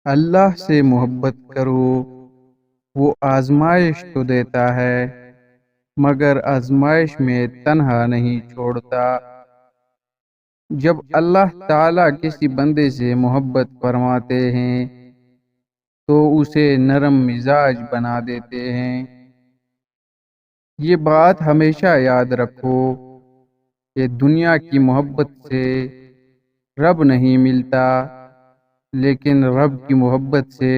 اللہ سے محبت کرو، وہ آزمائش تو دیتا ہے مگر آزمائش میں تنہا نہیں چھوڑتا۔ جب اللہ تعالیٰ کسی بندے سے محبت فرماتے ہیں تو اسے نرم مزاج بنا دیتے ہیں۔ یہ بات ہمیشہ یاد رکھو کہ دنیا کی محبت سے رب نہیں ملتا، لیکن رب کی محبت سے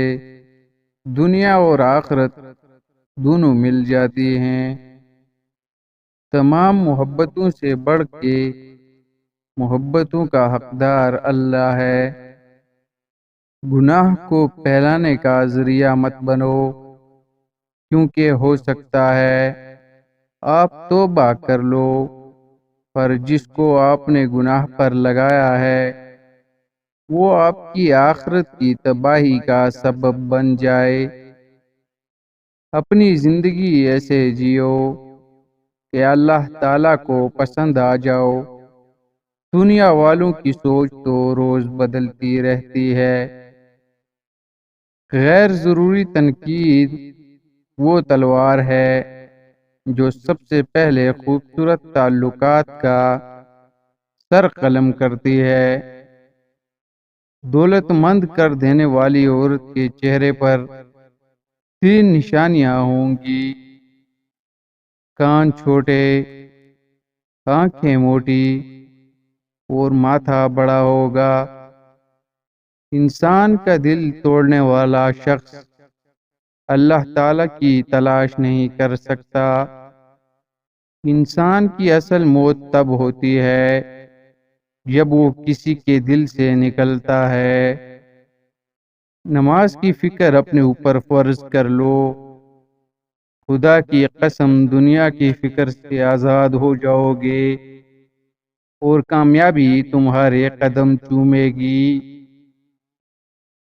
دنیا اور آخرت دونوں مل جاتی ہیں۔ تمام محبتوں سے بڑھ کے محبتوں کا حقدار اللہ ہے۔ گناہ کو پھیلانے کا ذریعہ مت بنو، کیونکہ ہو سکتا ہے آپ توبہ کر لو، پر جس کو آپ نے گناہ پر لگایا ہے وہ آپ کی آخرت کی تباہی کا سبب بن جائے۔ اپنی زندگی ایسے جیو کہ اللہ تعالیٰ کو پسند آ جاؤ۔ دنیا والوں کی سوچ تو روز بدلتی رہتی ہے۔ غیر ضروری تنقید وہ تلوار ہے جو سب سے پہلے خوبصورت تعلقات کا سر قلم کرتی ہے۔ دولت مند کر دینے والی عورت کے چہرے پر 3 نشانیاں ہوں گی: کان چھوٹے، آنکھیں موٹی اور ماتھا بڑا ہوگا۔ انسان کا دل توڑنے والا شخص اللہ تعالیٰ کی تلاش نہیں کر سکتا۔ انسان کی اصل موت تب ہوتی ہے جب وہ کسی کے دل سے نکلتا ہے۔ نماز کی فکر اپنے اوپر فرض کر لو، خدا کی قسم دنیا کی فکر سے آزاد ہو جاؤ گے اور کامیابی تمہارے قدم چومے گی۔